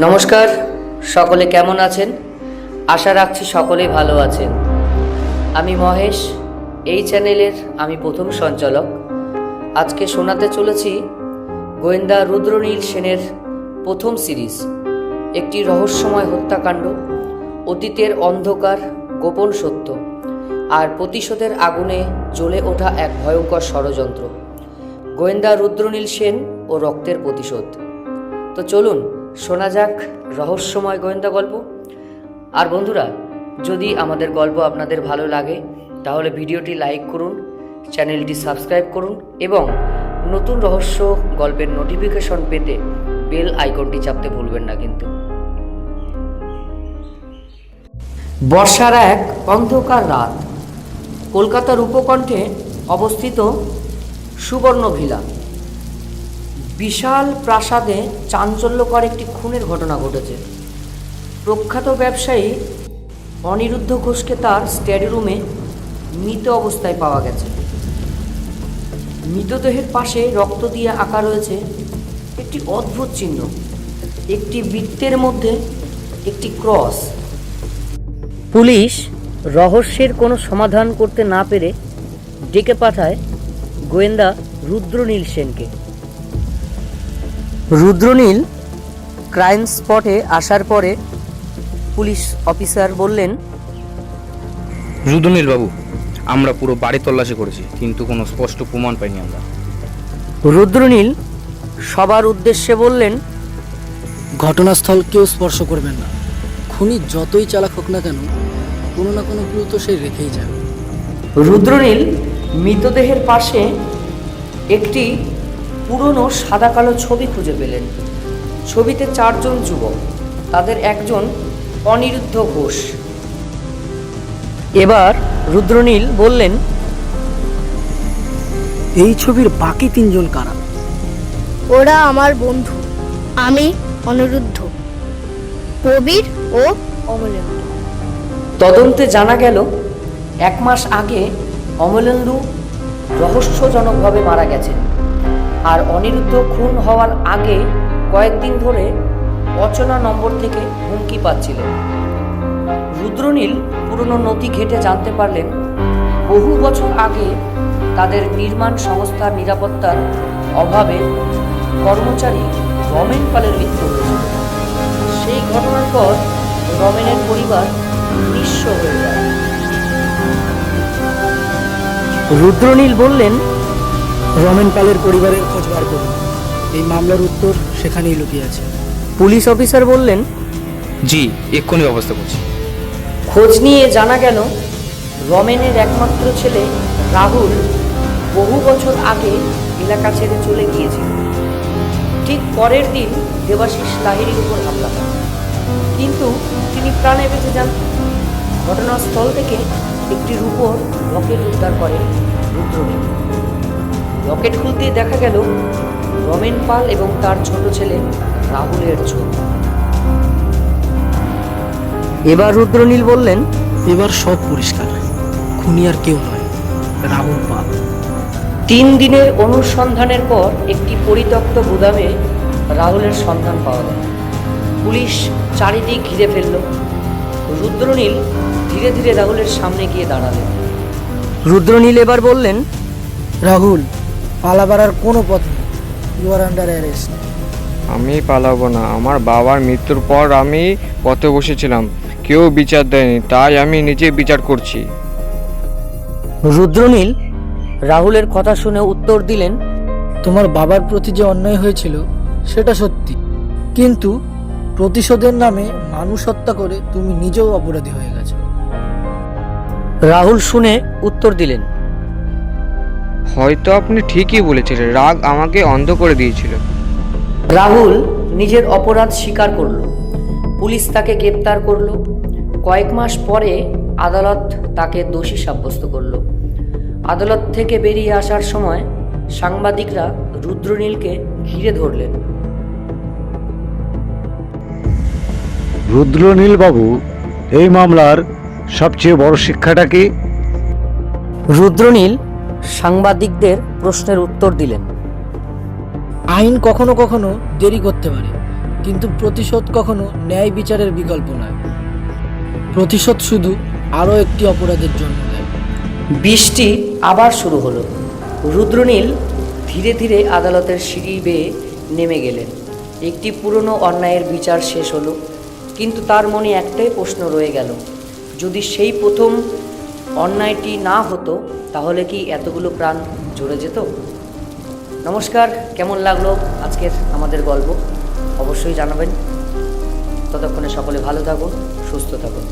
নমস্কার, সকলে কেমন আছেন? আশা রাখছি সকলেই ভালো আছেন। আমি মহেশ, এই চ্যানেলের আমি প্রথম সঞ্চালক। আজকে শোনাতে চলেছি গোয়েন্দা রুদ্রনীল সেনের প্রথম সিরিজ, একটি রহস্যময় হত্যাকাণ্ড, অতীতের অন্ধকার, গোপন সত্য আর প্রতিশোধের আগুনে জ্বলে ওঠা এক ভয়ঙ্কর ষড়যন্ত্র। গোয়েন্দা রুদ্রনীল সেন ও রক্তের প্রতিশোধ। তো চলুন শোনা যাক রহস্যময় গোয়েন্দা গল্প। আর বন্ধুরা, যদি আমাদের গল্প আপনাদের ভালো লাগে তাহলে ভিডিওটি লাইক করুন, চ্যানেলটি সাবস্ক্রাইব করুন এবং নতুন রহস্য গল্পের নোটিফিকেশন পেতে বেল আইকনটি চাপতে ভুলবেন না কিন্তু। বর্ষার এক অন্ধকার রাত, কলকাতার উপকণ্ঠে অবস্থিত সুবর্ণ ভিলা বিশাল প্রাসাদে চাঞ্চল্যকর একটি খুনের ঘটনা ঘটেছে। প্রখ্যাত ব্যবসায়ী অনিরুদ্ধ ঘোষকে তার স্টাডি রুমে মৃত অবস্থায় পাওয়া গেছে। মৃতদেহের পাশে রক্ত দিয়ে আঁকা রয়েছে একটি অদ্ভুত চিহ্ন, একটি বৃত্তের মধ্যে একটি ক্রস। পুলিশ রহস্যের কোনো সমাধান করতে না পেরে ডেকে পাঠায় গোয়েন্দা রুদ্রনীল সেনকে। রুদ্রনীল ক্রাইম স্পটে আসার পরে পুলিশ অফিসার বললেন, রুদ্রনীল বাবু, আমরা পুরো বাড়ি তল্লাশি করেছি কিন্তু কোনো স্পষ্ট প্রমাণ পাইনি আমরা। রুদ্রনীল সবার উদ্দেশ্যে বললেন, ঘটনাস্থল কেউ স্পর্শ করবেন না। খুনি যতই চালাক হোক না কেন, কোনো না কোনো ক্লু তো সে রেখেই যাবে। রুদ্রনীল মৃতদেহের পাশে একটি পুরনো সাদা কালো ছবি খুঁজে পেলেন। ছবিতে 4 জন যুবক, তাদের একজন অনিরুদ্ধ ঘোষ। এবার রুদ্রনীল বললেন, এই ছবির বাকি 3 জন কারা? ওরা আমার বন্ধু। আমি অনিরুদ্ধ, প্রবীর ও অমলেন্দু। তদন্তে জানা গেল 1 মাস আগে অমলেন্দু রহস্যজনকভাবে মারা গেছেন, আর অনিরুদ্ধ খুন হওয়ার আগে কয়েকদিন ধরে অচেনা নম্বর থেকে হুমকি পাচ্ছিলেন। রুদ্রনীল পুরনো নথি ঘেঁটে জানতে পারলেন বহু বছর আগে তাদের নির্মাণ সংস্থার নিরাপত্তার অভাবে কর্মচারী রমেন পালের মৃত্যু হয়েছিল। সেই ঘটনার পর রমেনের পরিবার নিঃস্ব হয়ে যায়। রুদ্রনীল বললেন, রমেন পালের পরিবারের খোঁজ বার করুন। এই মামলার উত্তর সেখানেই লুকিয়ে আছে। পুলিশ অফিসার বললেন, জি, এক্ষুনি ব্যবস্থা করছি। খোঁজ নিয়ে জানা গেল রমেনের একমাত্র ছেলে রাহুল বহু বছর আগে এলাকা ছেড়ে চলে গিয়েছিল। ঠিক পরের দিন দেবাশিস লাহিড়ীর উপর হামলা হয়, কিন্তু তিনি প্রাণে বেঁচে যান। ঘটনাস্থল থেকে একটি রূপোর রকেট উদ্ধার করে রুদ্রনীল। রকেট খুলতে দেখা গেল রমেন পাল এবং তার ছোট ছেলে রাহুলের ছবি। এবার রুদ্রনীল বললেন, এবার সব পরিষ্কার। খুনি আর কেউ নয়, রাহুল পাল। 3 দিনের অনুসন্ধানের পর একটি পরিত্যক্ত গুদামে রাহুলের সন্ধান পাওয়া যায়। পুলিশ চারিদিক ঘিরে ফেলল। রুদ্রনীল ধীরে ধীরে রাহুলের সামনে গিয়ে দাঁড়ালেন। রুদ্রনীল এবার বললেন, রাহুল, পালাবার আর কোনো পথ নেই। You are under arrest. আমি পালাবো না। আমার বাবার মৃত্যুর পর আমি পথে বসেছিলাম, কেউ বিচার দেয়নি, তাই আমি নিজে বিচার করছি। রুদ্রনীল রাহুলের কথা শুনে উত্তর দিলেন, তোমার বাবার প্রতি যে অন্যায় হয়েছিল সেটা সত্যি, কিন্তু প্রতিশোধের নামে মানুষ হত্যা করে তুমি নিজেও অপরাধী হয়ে গেছো। রাহুল শুনে উত্তর দিলেন, হয়তো আপনি ঠিকই বলেছিলেন, রাগ আমাকে অন্ধ করে দিয়েছিল। রাহুল নিজের অপরাধ স্বীকার করল। পুলিশ তাকে গ্রেপ্তার করল। কয়েক মাস পরে আদালত তাকে দোষী সাব্যস্ত করল। আদালত থেকে বেরিয়ে আসার সময় সাংবাদিকরা রুদ্রনীলকে ঘিরে ধরলেন। রুদ্রনীল বাবু, এই মামলার সবচেয়ে বড় শিক্ষাটা কি? রুদ্রনীল সাংবাদিকদের প্রশ্নের উত্তর দিলেন, আইন কখনো কখনো দেরি করতে পারে, কিন্তু প্রতিশোধ কখনো ন্যায় বিচারের বিকল্প নয়। প্রতিশোধ শুধু আরও একটি অপরাধের জন্ম দেয়। বৃষ্টি আবার শুরু হলো। রুদ্রনীল ধীরে ধীরে আদালতের সিঁড়ি বেয়ে নেমে গেলেন। একটি পুরনো অন্যায়ের বিচার শেষ হলো, কিন্তু তার মনে একটাই প্রশ্ন রয়ে গেল, যদি সেই প্রথম অন্যায়টি না হতো তাহলে কি এতগুলো প্রাণ ঝরে যেত? নমস্কার, কেমন লাগলো আজকের আমাদের গল্প অবশ্যই জানাবেন। ততক্ষণে সকলে ভালো থাকুন, সুস্থ থাকুন।